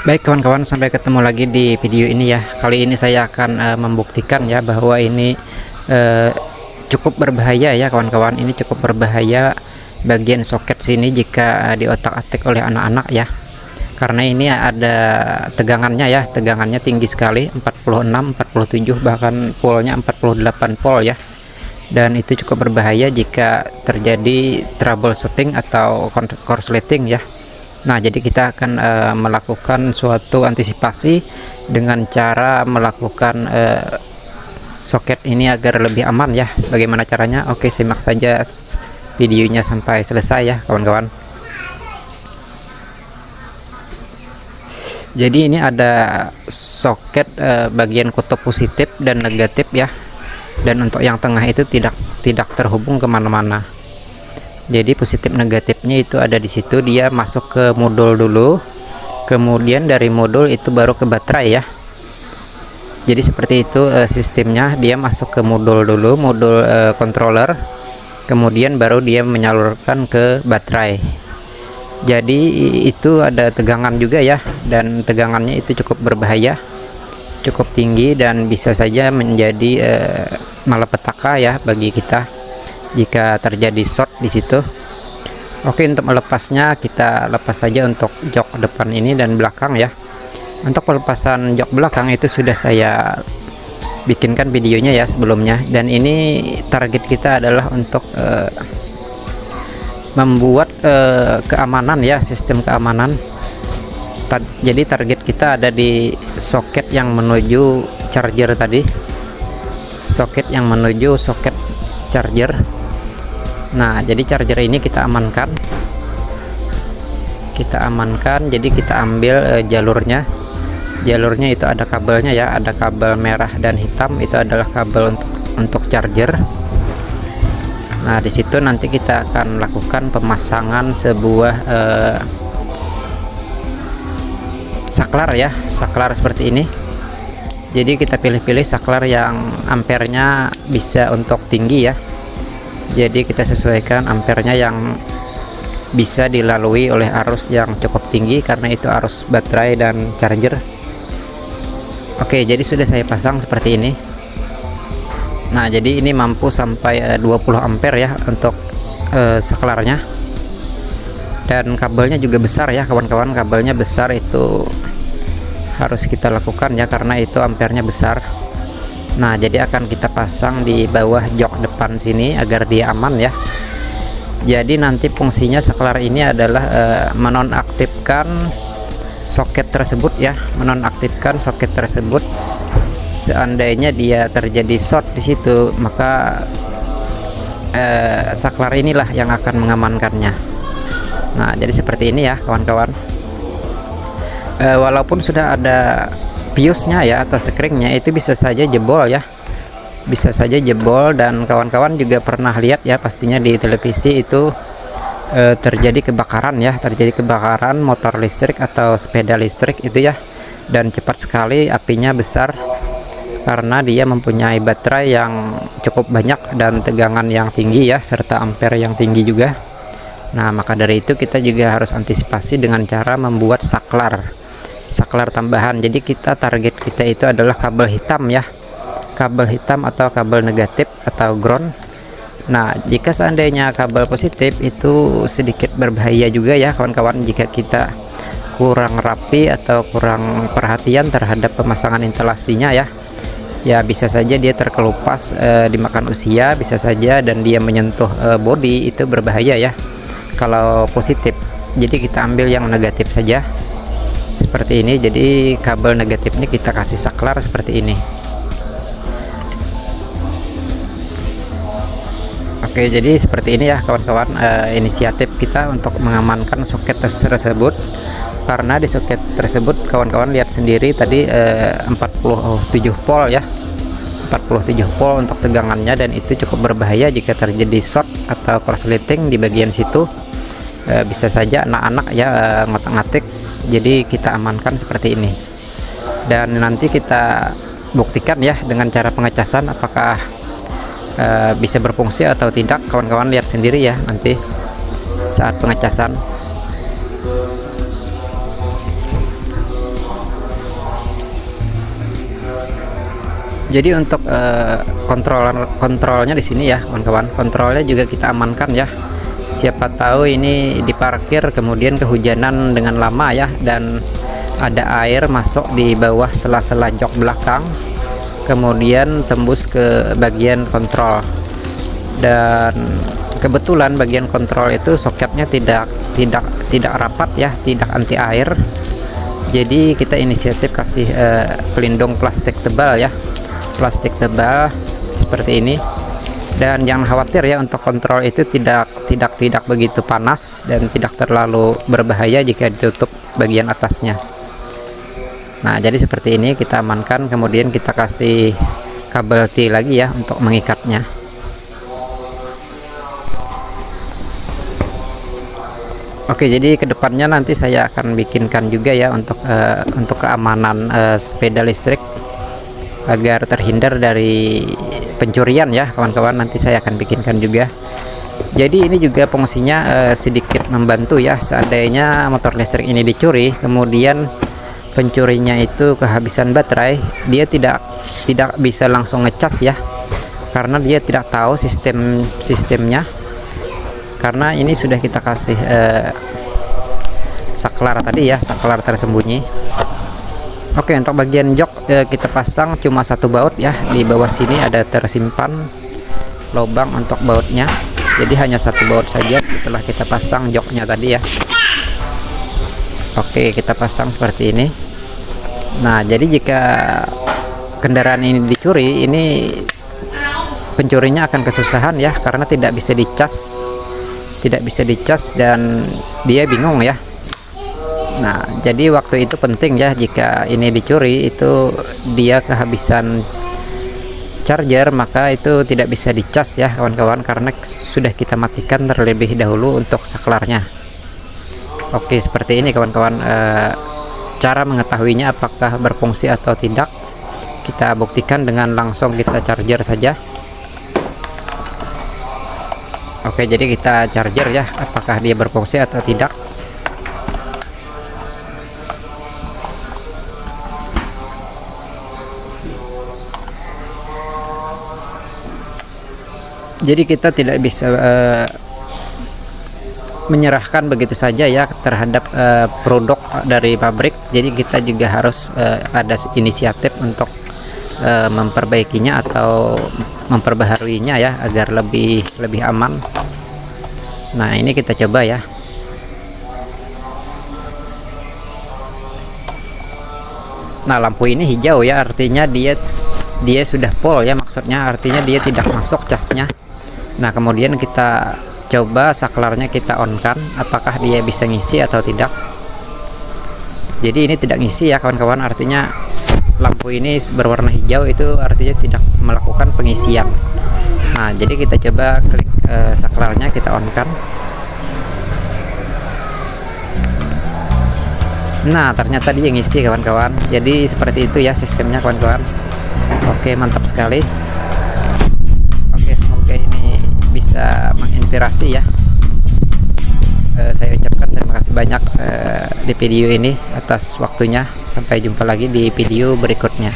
Baik kawan-kawan, sampai ketemu lagi di video ini ya. Kali ini saya akan membuktikan ya bahwa ini eh, cukup berbahaya ya kawan-kawan. Ini cukup berbahaya bagian soket sini jika diotak-atik oleh anak-anak ya. Karena ini ada tegangannya ya, tegangannya tinggi sekali, 46, 47, bahkan voltnya 48 volt ya. Dan itu cukup berbahaya jika terjadi troubleshooting atau korsleting ya. Nah, jadi kita akan melakukan suatu antisipasi dengan cara melakukan soket ini agar lebih aman ya. Bagaimana caranya? Oke, simak saja videonya sampai selesai ya kawan-kawan. Jadi ini ada soket bagian kutub positif dan negatif ya. Dan untuk yang tengah itu tidak terhubung kemana-mana. Jadi positif negatifnya itu ada di situ, dia masuk ke modul dulu, kemudian dari modul itu baru ke baterai ya. Jadi seperti itu sistemnya, dia masuk ke modul dulu, modul controller, kemudian baru dia menyalurkan ke baterai. Jadi itu ada tegangan juga ya, dan tegangannya itu cukup berbahaya, cukup tinggi, dan bisa saja menjadi malapetaka ya bagi kita jika terjadi short di situ. Oke, untuk melepasnya kita lepas saja untuk jok depan ini dan belakang ya. Untuk pelepasan jok belakang itu sudah saya bikinkan videonya ya sebelumnya, dan ini target kita adalah untuk membuat keamanan ya, sistem keamanan. Jadi target kita ada di soket yang menuju charger tadi, soket yang menuju soket charger. Nah, jadi charger ini kita amankan, jadi kita ambil jalurnya itu ada kabelnya ya, ada kabel merah dan hitam, itu adalah kabel untuk charger. Nah, di situ nanti kita akan lakukan pemasangan sebuah saklar ya, saklar seperti ini. Jadi kita pilih-pilih saklar yang ampernya bisa untuk tinggi ya. Jadi kita sesuaikan ampernya yang bisa dilalui oleh arus yang cukup tinggi, karena itu arus baterai dan charger. Oke, jadi sudah saya pasang seperti ini. Nah, jadi ini mampu sampai 20 ampere ya untuk saklarnya. Dan kabelnya juga besar ya kawan-kawan, kabelnya besar, itu harus kita lakukan ya karena itu ampernya besar. Nah, jadi akan kita pasang di bawah jok depan sini agar dia aman ya. Jadi nanti fungsinya saklar ini adalah menonaktifkan soket tersebut ya, menonaktifkan soket tersebut. Seandainya dia terjadi short di situ, maka saklar inilah yang akan mengamankannya. Nah, jadi seperti ini ya kawan-kawan. Walaupun sudah ada fuse-nya ya atau skringnya, itu bisa saja jebol ya, bisa saja jebol. Dan kawan-kawan juga pernah lihat ya pastinya di televisi itu terjadi kebakaran ya, terjadi kebakaran motor listrik atau sepeda listrik itu ya, dan cepat sekali apinya besar karena dia mempunyai baterai yang cukup banyak dan tegangan yang tinggi ya, serta ampere yang tinggi juga. Nah, maka dari itu kita juga harus antisipasi dengan cara membuat saklar tambahan. Jadi kita target kita itu adalah kabel hitam ya, kabel hitam atau kabel negatif atau ground. Nah, jika seandainya kabel positif itu sedikit berbahaya juga ya kawan-kawan, jika kita kurang rapi atau kurang perhatian terhadap pemasangan instalasinya ya. Ya, bisa saja dia terkelupas dimakan usia, bisa saja, dan dia menyentuh bodi, itu berbahaya ya kalau positif. Jadi kita ambil yang negatif saja seperti ini. Jadi kabel negatif ini kita kasih saklar seperti ini. Oke, jadi seperti ini ya kawan-kawan inisiatif kita untuk mengamankan soket tersebut. Karena di soket tersebut kawan-kawan lihat sendiri tadi 47 volt ya, 47 volt untuk tegangannya, dan itu cukup berbahaya jika terjadi short atau korsleting di bagian situ. Bisa saja anak-anak ya ngotak-ngatik. Jadi kita amankan seperti ini, dan nanti kita buktikan ya dengan cara pengecasan apakah bisa berfungsi atau tidak. Kawan-kawan lihat sendiri ya nanti saat pengecasan. Jadi untuk kontrolnya di sini ya kawan-kawan, kontrolnya juga kita amankan ya. Siapa tahu ini diparkir kemudian kehujanan dengan lama ya, dan ada air masuk di bawah sela-sela jok belakang, kemudian tembus ke bagian kontrol. Dan kebetulan bagian kontrol itu soketnya tidak rapat ya, tidak anti air. Jadi kita inisiatif kasih pelindung plastik tebal ya, plastik tebal seperti ini. Dan jangan khawatir ya, untuk kontrol itu tidak begitu panas dan tidak terlalu berbahaya jika ditutup bagian atasnya. Nah, jadi seperti ini kita amankan, kemudian kita kasih kabel T lagi ya untuk mengikatnya. Oke, jadi kedepannya nanti saya akan bikinkan juga ya untuk keamanan sepeda listrik agar terhindar dari pencurian ya kawan-kawan. Nanti saya akan bikinkan juga. Jadi ini juga fungsinya sedikit membantu ya, seandainya motor listrik ini dicuri kemudian pencurinya itu kehabisan baterai, dia tidak bisa langsung ngecas ya, karena dia tidak tahu sistemnya, karena ini sudah kita kasih saklar tadi ya, saklar tersembunyi. Oke, untuk bagian jok kita pasang cuma satu baut ya, di bawah sini ada tersimpan lubang untuk bautnya, jadi hanya satu baut saja setelah kita pasang joknya tadi ya. Oke, kita pasang seperti ini. Nah, jadi jika kendaraan ini dicuri, ini pencurinya akan kesusahan ya, karena tidak bisa dicas dan dia bingung ya. Nah, jadi waktu itu penting ya, jika ini dicuri itu dia kehabisan charger, maka itu tidak bisa dicas ya kawan-kawan, karena sudah kita matikan terlebih dahulu untuk saklarnya. Oke, seperti ini kawan-kawan, cara mengetahuinya apakah berfungsi atau tidak kita buktikan dengan langsung kita charger saja. Oke, jadi kita charger ya, apakah dia berfungsi atau tidak. Jadi kita tidak bisa menyerahkan begitu saja ya terhadap produk dari pabrik. Jadi kita juga harus ada inisiatif untuk memperbaikinya atau memperbaharuinya ya, agar lebih aman. Nah, ini kita coba ya. Nah, lampu ini hijau ya, artinya dia sudah full ya, maksudnya artinya dia tidak masuk casnya. Nah, kemudian kita coba saklarnya kita on kan, apakah dia bisa ngisi atau tidak. Jadi ini tidak ngisi ya kawan-kawan, artinya lampu ini berwarna hijau, itu artinya tidak melakukan pengisian. Nah, jadi kita coba klik saklarnya, kita on kan. Nah, ternyata dia ngisi kawan-kawan. Jadi seperti itu ya sistemnya kawan-kawan. Oke, mantap sekali. Oke, semoga ini bisa menginspirasi ya. Saya ucapkan terima kasih banyak di video ini atas waktunya. Sampai jumpa lagi di video berikutnya.